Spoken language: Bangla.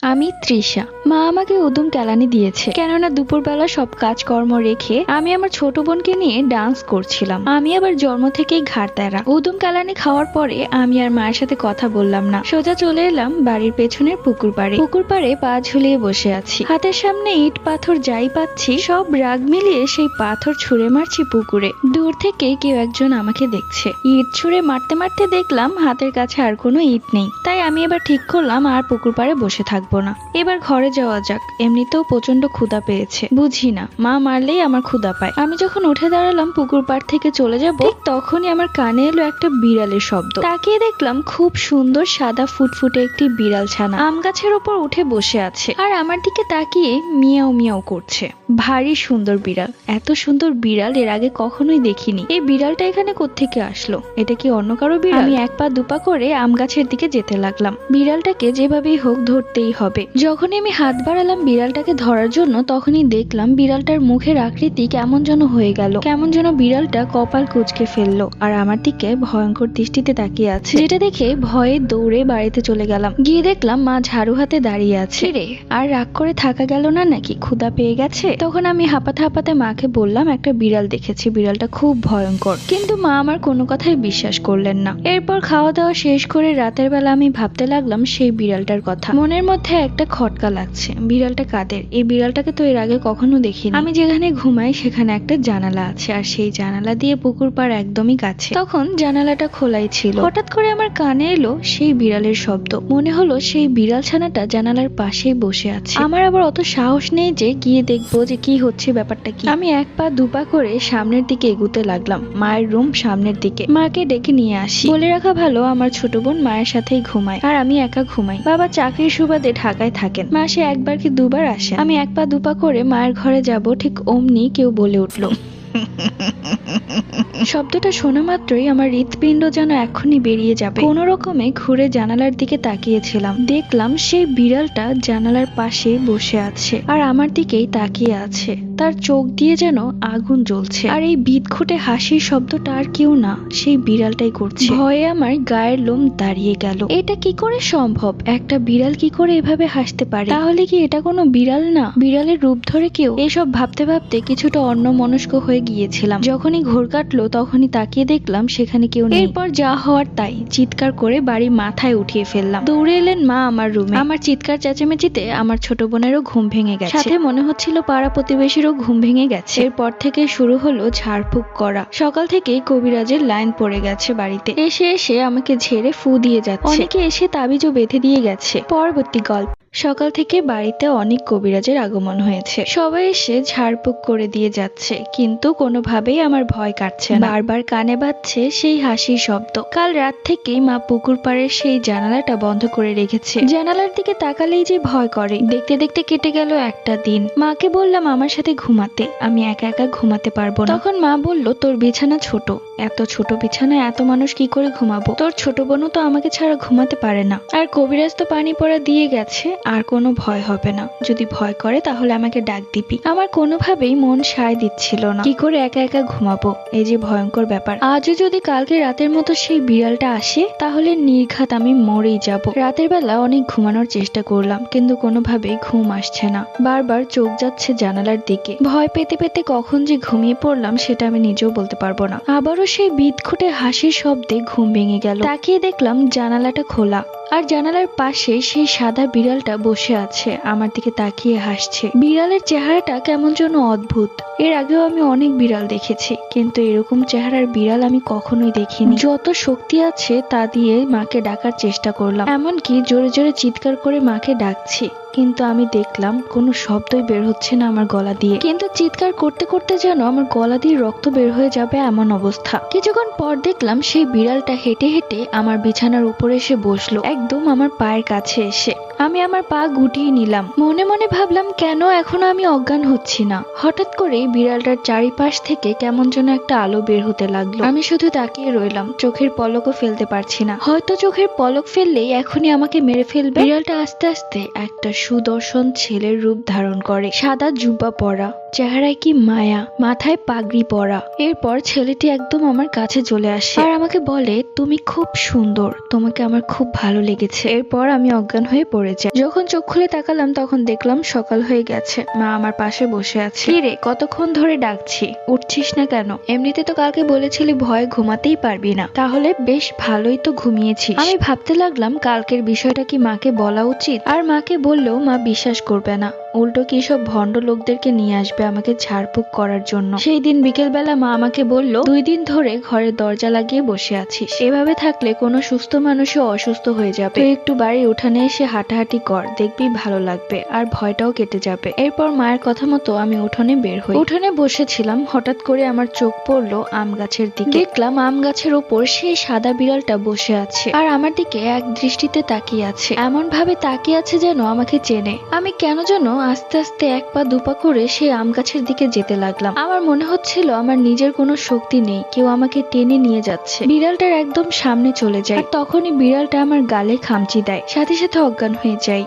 আমি তৃষা। মা আমাকে উদুম কেলানি দিয়েছে, কেননা দুপুরবেলা সব কাজকর্ম রেখে আমি আমার ছোট বোনকে নিয়ে ডান্স করছিলাম। আমি আবার জন্ম থেকেই ঘাড় তেরা। উদুম কেলানি খাওয়ার পরে আমি আর মায়ের সাথে কথা বললাম না, সোজা চলে এলাম বাড়ির পেছনের পুকুর পাড়ে। পুকুর পাড়ে পা ঝুলিয়ে বসে আছি, হাতের সামনে ইট পাথর যাই পাচ্ছি সব রাগ মিলিয়ে সেই পাথর ছুঁড়ে মারছি পুকুরে। দূর থেকে কেউ একজন আমাকে দেখছে। ইট ছুঁড়ে মারতে মারতে দেখলাম হাতের কাছে আর কোনো ইট নেই, তাই আমি এবার ঠিক করলাম আর পুকুর পাড়ে বসে থাকবো না, এবার ঘরে যাওয়া যাক। এমনিতেও প্রচন্ড ক্ষুধা পেয়েছে, বুঝি না মা মারলেই আমার ক্ষুধা পায়। আমি যখন উঠে দাঁড়ালাম পুকুর পাড় থেকে চলে যাব, ঠিক তখনই আমার কানে এলো একটা বিড়ালের শব্দ। তাকিয়ে দেখলাম খুব সুন্দর সাদা ফুটফুটে একটি বিড়াল ছানা আম গাছের ওপর উঠে বসে আছে আর আমার দিকে তাকিয়ে মিয়াও মিয়াও করছে। ভারী সুন্দর বিড়াল, এত সুন্দর বিড়াল এর আগে কখনোই দেখিনি। এই বিড়ালটা এখানে কোত্থেকে আসলো? এটা কি অন্য কারো বিড়াল? আমি এক পা দুপা করে আম গাছের দিকে যেতে লাগলাম। বিড়ালটাকে যেভাবেই হোক ধরতেই হবে। যখনই আমি হাত বাড়ালাম বিড়ালটাকে ধরার জন্য, তখনই দেখলাম বিড়ালটার মুখের আকৃতি কেমন যেন হয়ে গেল, কেমন যেন বিড়ালটা কপাল কুঁচকে ফেললো আর আমার দিকে ভয়ঙ্কর দৃষ্টিতে তাকিয়ে আছে, যেটা দেখে ভয়ে দৌড়ে বাড়িতে চলে গেলাম। গিয়ে দেখলাম মা ঝাড়ু হাতে দাঁড়িয়ে আছে। রে, আর রাগ করে থাকা গেল না নাকি? ক্ষুধা পেয়ে গেছে? তখন আমি হাঁপাতে হাঁপাতে মাকে বললাম একটা বিড়াল দেখেছি, বিড়ালটা খুব ভয়ঙ্কর। কিন্তু মা আমার কোনো কথাই বিশ্বাস করলেন না। এরপর খাওয়া দাওয়া শেষ করে রাতের বেলা আমি ভাবতে লাগলাম সেই বিড়ালটার কথা। মনের মধ্যে একটা খটকা লাগছে, বিড়ালটা কাদের? এই বিড়ালটাকে তো এর আগে কখনো দেখিনি। আমি যেখানে ঘুমাই সেখানে একটা জানালা আছে, আর সেই জানালা দিয়ে পুকুর পাড় একদমই কাছে। তখন জানালাটা খোলাই ছিল। হঠাৎ করে আমার কানে এলো সেই বিড়ালের শব্দ। মনে হলো সেই বিড়াল ছানাটা জানালার পাশেই বসে আছে। আমার আবার অত সাহস নেই যে গিয়ে দেখবো যে কি হচ্ছে, ব্যাপারটা কি। আমি এক পা দুপা করে সামনের দিকে এগুতে লাগলাম। মায়ের রুম সামনের দিকে, মাকে ডেকে নিয়ে আসি। বলে রাখা ভালো আমার ছোট বোন মায়ের সাথেই ঘুমায় আর আমি একা ঘুমাই। বাবা চাকরির সুবাদে ঢাকায় থাকেন, মাসে একবার কি দুবার আসে। আমি এক পা দুপা করে মায়ের ঘরে যাব, ঠিক অমনি কেউ বলে উঠলো। শব্দটা শোনা মাত্রই আমার হৃৎপিণ্ড যেন এখনই বেরিয়ে যাবে। কোনো রকমে ঘুরে জানালার দিকে তাকিয়েছিলাম, দেখলাম সেই বিড়ালটা জানালার পাশে বসে আছে আর আমার দিকেই তাকিয়ে আছে। তার চোখ দিয়ে যেন আগুন জ্বলছে, আর এই বিদঘুটে হাসির শব্দটা আর কেউ না, সেই বিড়ালটাই করছে। ভয়ে আমার গায়ের লোম দাঁড়িয়ে গেল। এটা কি করে সম্ভব? একটা বিড়াল কি করে এভাবে হাসতে পারে? তাহলে কি এটা কোনো বিড়াল না, বিড়ালের রূপ ধরে কেউ? এসব ভাবতে ভাবতে কিছুটা অন্যমনস্ক হয়ে গিয়েছিলাম। যখনই ঘোর কাটলো তখনই তাকিয়ে দেখলাম সেখানে কেউ নেই। এরপর যা হওয়ার তাই, চিৎকার করে বাড়ি মাথায় উঠিয়ে ফেললাম। দৌড়ে এলেন মা আমার রুমে। আমার চিৎকার চেঁচামেচিতে আমার ছোট বোনেরও ঘুম ভেঙে গেছে, সাথে মনে হচ্ছিল পাড়া প্রতিবেশীরও ঘুম ভেঙে গেছে। এরপর থেকে শুরু হলো ঝাড়ফুঁক করা। সকাল থেকেই কবিরাজের লাইন পড়ে গেছে বাড়িতে। এসে এসে আমাকে ঝেড়ে ফু দিয়ে যাচ্ছে, অনেকে এসে তাবিজও বেঁধে দিয়ে গেছে। পরবর্তী গল্প। সকাল থেকে বাড়িতে অনেক কবিরাজের আগমন হয়েছে, সবাই এসে ঝাড়ফুঁক করে দিয়ে যাচ্ছে, কিন্তু কোনোভাবেই আমার ভয় কাটছে না। বারবার কানে বাজছে সেই হাসির শব্দ। কাল রাত থেকেই মা পুকুর পাড়ের সেই জানালাটা বন্ধ করে রেখেছে। জানালার দিকে তাকালেই যে ভয় করে। দেখতে দেখতে কেটে গেল একটা দিন। মাকে বললাম আমার সাথে ঘুমাতে, আমি একা একা ঘুমাতে পারবো না। তখন মা বলল তোর বিছানা ছোট, এত ছোট বিছানায় এত মানুষ কি করে ঘুমাবো? তোর ছোট বোনও তো আমাকে ছাড়া ঘুমাতে পারে না, আর কবিরাজ তো পানি পড়া দিয়ে গেছে, আর কোনো ভয় হবে না। যদি ভয় করে তাহলে আমাকে ডাক দিবি। আমার কোনোভাবেই মন সায় দিচ্ছিল না, কি করে একা একা ঘুমাবো? এই যে ভয়ঙ্কর ব্যাপার। আজও যদি কালকে রাতের মতো সেই বিড়ালটা আসে তাহলে নির্ঘাত আমি মরেই যাব। রাতের বেলা অনেক ঘুমানোর চেষ্টা করলাম, কিন্তু কোনোভাবেই ঘুম আসছে না। বারবার চোখ যাচ্ছে জানালার দিকে। ভয় পেতে পেতে কখন যে ঘুমিয়ে পড়লাম সেটা আমি নিজেও বলতে পারবো না। আবারও সেই বিদঘুটে হাসির শব্দে ঘুম ভেঙে গেল। তাকিয়ে দেখলাম জানালাটা খোলা, আর জানালার পাশে সেই সাদা বিড়ালটা বসে আছে, আমার দিকে তাকিয়ে হাসছে। বিড়ালের চেহারাটা কেমন যেন অদ্ভুত। এর আগেও আমি অনেক বিড়াল দেখেছি, কিন্তু এরকম চেহারার বিড়াল আমি কখনোই দেখিনি। যত শক্তি আছে তা দিয়ে মাকে ডাকার চেষ্টা করলাম, এমনকি জোরে জোরে চিৎকার করে মাকে ডাকছি, কিন্তু আমি দেখলাম কোনো শব্দই বের হচ্ছে না আমার গলা দিয়ে। কিন্তু চিৎকার করতে করতে যেন আমার গলা দিয়ে রক্ত বের হয়ে যাবে এমন অবস্থা। কিছুক্ষণ পর দেখলাম সেই বিড়ালটা হেঁটে হেঁটে আমার বিছানার উপরে এসে বসলো, একদম আমার পায়ের কাছে এসে। আমি আমার পা গুটিয়ে নিলাম, মনে মনে ভাবলাম কেন এখনো আমি অজ্ঞান হচ্ছি না। হঠাৎ করে বিড়ালটার চারিপাশ থেকে কেমন যেন একটা আলো বের হতে লাগলো। আমি শুধু তাকিয়ে রইলাম, চোখের পলকও ফেলতে পারছি না। হয়তো চোখের পলক ফেললেই এখনই আমাকে মেরে ফেলবে। বিড়ালটা আস্তে আস্তে একটা সুদর্শন ছেলের রূপ ধারণ করে, সাদা জুব্বা পরা, চেহারায় কি মায়া, মাথায় পাগড়ি পরা। এরপর ছেলেটি একদম আমার কাছে চলে আসে আর আমাকে বলে, তুমি খুব সুন্দর, তোমাকে আমার খুব ভালো লেগেছে। এরপর আমি অজ্ঞান হয়ে পড়ে যাই। যখন চোখ খুলে তাকালাম তখন দেখলাম সকাল হয়ে গেছে। মা আমার পাশে বসে আছে। কি রে, কতক্ষণ ধরে ডাকছি, উঠছিস না কেন? এমনিতে তো কালকে বলেছিলি ভয়ে ঘুমাতেই পারবি না, তাহলে বেশ ভালোই তো ঘুমিয়েছিস। আমি ভাবতে লাগলাম কালকের বিষয়টা কি মাকে বলা উচিত, আর মাকে বললেও মা বিশ্বাস করবে না, উল্টো কি সব ভণ্ড লোকদেরকে নিয়ে আসবে আমাকে ঝাড়ফুঁক করার জন্য। সেই দিন বিকেল বেলা মা আমাকে বলল, 2 দিন ধরে ঘরে দরজা লাগিয়ে বসে আছিস, এভাবে থাকলে কোনো সুস্থ মানুষও অসুস্থ হয়ে যাবে। তুই একটু বাড়ির উঠানে এসে হাঁটাহাঁটি কর, দেখবি ভালো লাগবে আর ভয়টাও কেটে যাবে। এরপর মায়ের কথা মতো আমি উঠোনে বের হই। উঠোনে বসেছিলাম, হঠাৎ করে আমার চোখ পড়লো আম গাছের দিকে। দেখলাম আম গাছের ওপর সেই সাদা বিড়ালটা বসে আছে আর আমার দিকে এক দৃষ্টিতে তাকিয়ে আছে। এমন ভাবে তাকিয়ে আছে যেন আমাকে চেনে। আমি কেন যেন আস্তে আস্তে 1 পা 2 পা করে সেই আম গাছের দিকে যেতে লাগলাম। আমার মনে হচ্ছিল আমার নিজের কোনো শক্তি নেই, কেউ আমাকে টেনে নিয়ে যাচ্ছে। বিড়ালটার একদম সামনে চলে যায় আর তখনই বিড়ালটা আমার গালে খামচি দেয়, সাথে সাথে অজ্ঞান হয়ে যায়।